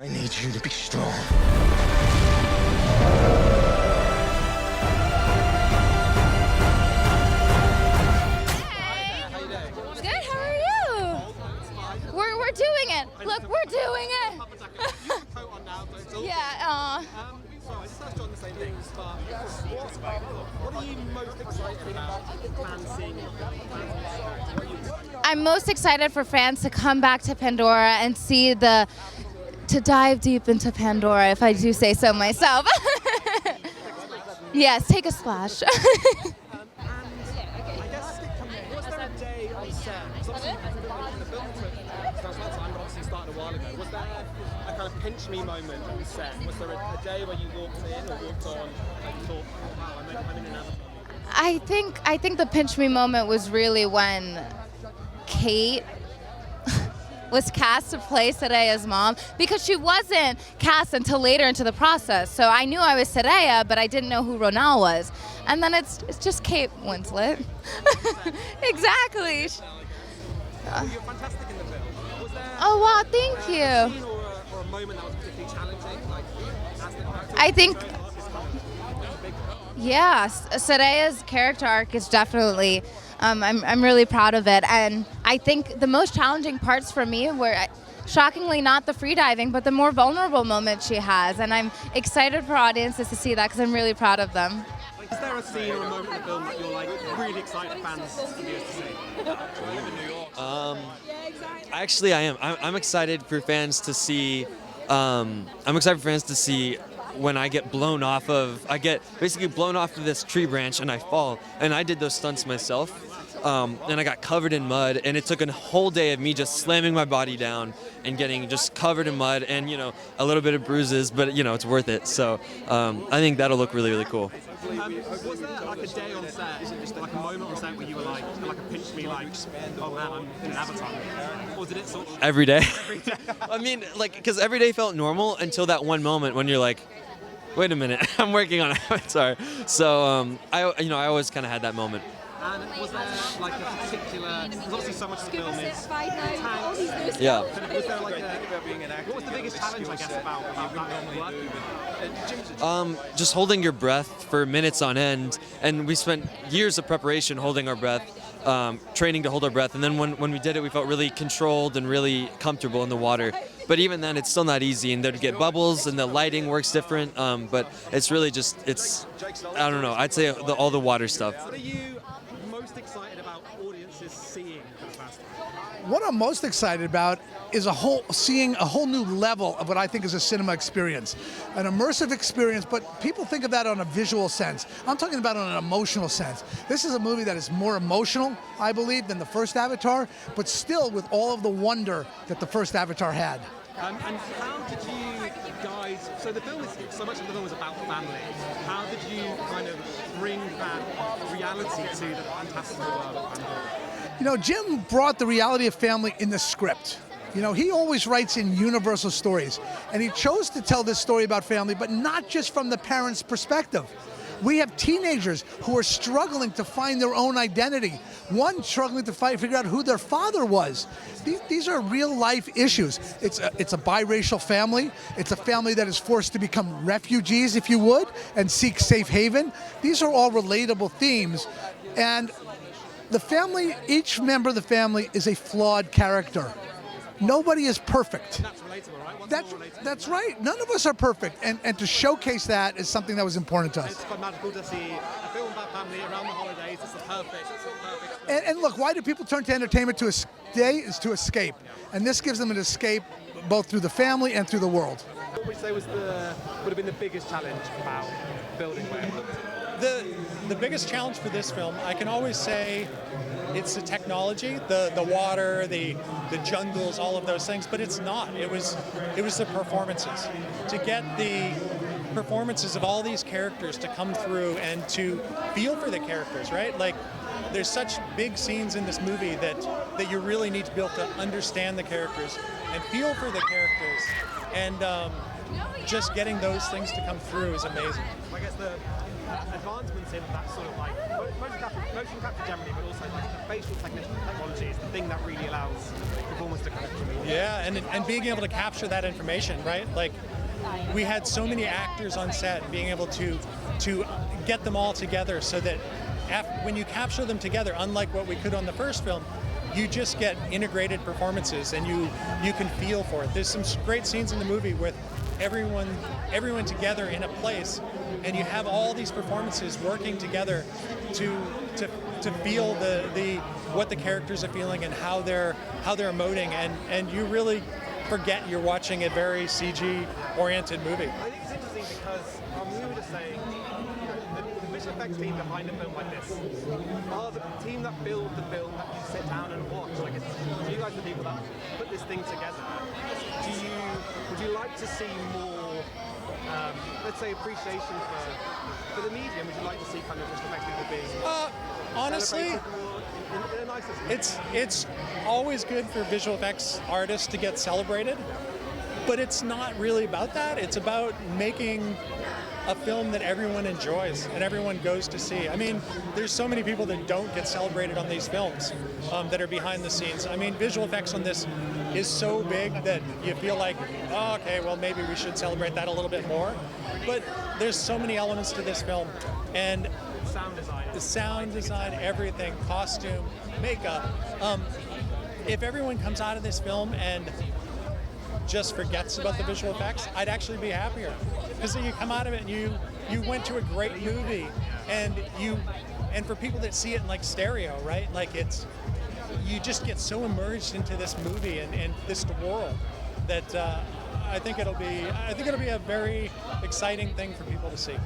I need you to be strong. Good, how are you? We're doing it. Look, we're doing it. Yeah, Sorry, I just touched on the same things, but what are you most excited about fans seeing? I'm most excited for fans to come back to Pandora and see to dive deep into Pandora, if I do say so myself. Yes, take a splash. I guess, was there a day on set? Because obviously, when the film trip starts last time, but obviously started a while ago. Was there a kind of pinch me moment on set? Was there a day where you walked in or walked on and you thought, oh wow, I'm in an avatar? I think the pinch me moment was really when Kate was cast to play Sedaya's mom, because she wasn't cast until later into the process. So I knew I was Sedaya, but I didn't know who Ronal was. And then it's just Kate Winslet. Exactly. You're fantastic in the film. Was there Oh wow, thank a you. scene or a moment that was particularly challenging? Like, as the character I think, is kind of big. yeah, Sedaya's character arc is definitely, I'm really proud of it. And I think the most challenging parts for me were, shockingly, not the freediving, but the more vulnerable moments she has. And I'm excited for audiences to see that because I'm really proud of them. Is there a scene or a moment in the film that you're like really excited fans to be able to see? Actually, I am. I'm excited for fans to see. I'm excited for fans to see when I get blown off of. I get basically blown off of this tree branch and I fall. And I did those stunts myself. And I got covered in mud. And it took a whole day of me just slamming my body down and getting just covered in mud and a little bit of bruises. But it's worth it. So I think that'll look really, really cool. Was there like a day on set, like a moment on set where you were like a pinch me, like, oh man, I'm in an avatar? Or did it sort of Every day. I mean, because every day felt normal until that one moment when you're like, wait a minute, I'm working on Avatar. So I always kind of had that moment. And was there like a particular? There's obviously so much to film is tanks. Yeah. Was there like what was the biggest challenge, I guess, about that work? Just holding your breath for minutes on end, and we spent years of preparation holding our breath, training to hold our breath, and then when we did it, we felt really controlled and really comfortable in the water. But even then, it's still not easy, and there'd get bubbles, and the lighting works different. But it's really I don't know. I'd say all the water stuff. What are you most excited about audiences seeing for the first time? What I'm most excited about is seeing a whole new level of what I think is a cinema experience, an immersive experience, but people think of that on a visual sense. I'm talking about on an emotional sense. This is a movie that is more emotional, I believe, than the first Avatar, but still with all of the wonder that the first Avatar had. And how did you guys? So the film is so much of the film is about family. How did you kind of bring that reality to the fantastical world of Pandora? Jim brought the reality of family in the script. He always writes in universal stories, and he chose to tell this story about family, but not just from the parents' perspective. We have teenagers who are struggling to find their own identity. One struggling to figure out who their father was. These are real-life issues. It's a biracial family. It's a family that is forced to become refugees, if you would, and seek safe haven. These are all relatable themes, and the family, each member of the family is a flawed character. Nobody is perfect. That's relatable, right? That's right. None of us are perfect, and to showcase that is something that was important to us. It's quite magical to see a film about family around the holidays. It's perfect. And look, why do people turn to entertainment to to escape? And this gives them an escape both through the family and through the world. What would you say would have been the biggest challenge about building Wales? The biggest challenge for this film, I can always say, it's the technology, the water, the jungles, all of those things, but it's not. It was the performances. To get the performances of all these characters to come through and to feel for the characters, right? Like, there's such big scenes in this movie that you really need to be able to understand the characters and feel for the characters. And just getting those things to come through is amazing. I guess the advancements in that sort of like motion capture generally, but also like the facial technology is the thing that really allows performance to kind of come in. Yeah, and being able to capture that information, right? Like, we had so many actors on set, and being able to get them all together so that when you capture them together, unlike what we could on the first film, you just get integrated performances and you can feel for it. There's some great scenes in the movie with everyone together in a place, and you have all these performances working together to feel what the characters are feeling and how they're emoting, and you really forget you're watching a very CG oriented movie. I think it's interesting because we were just saying, the visual effects team behind a film like this are the team that build the film that you sit down and watch. Like, you guys are the people that put this thing together. Would you like to see more, let's say, appreciation for the medium? Would you like to see kind of visual effects people being honestly, in a nicer way? it's always good for visual effects artists to get celebrated, but it's not really about that. It's about making a film that everyone enjoys and everyone goes to see. I mean, there's so many people that don't get celebrated on these films that are behind the scenes. I mean, visual effects on this is so big that you feel like, oh, okay, well, maybe we should celebrate that a little bit more. But there's so many elements to this film, and the sound design, everything, costume, makeup. If everyone comes out of this film and just forgets about the visual effects, I'd actually be happier, because you come out of it and you went to a great movie, and for people that see it in like stereo, right? Like, you just get so immersed into this movie and this world that I think it'll be a very exciting thing for people to see.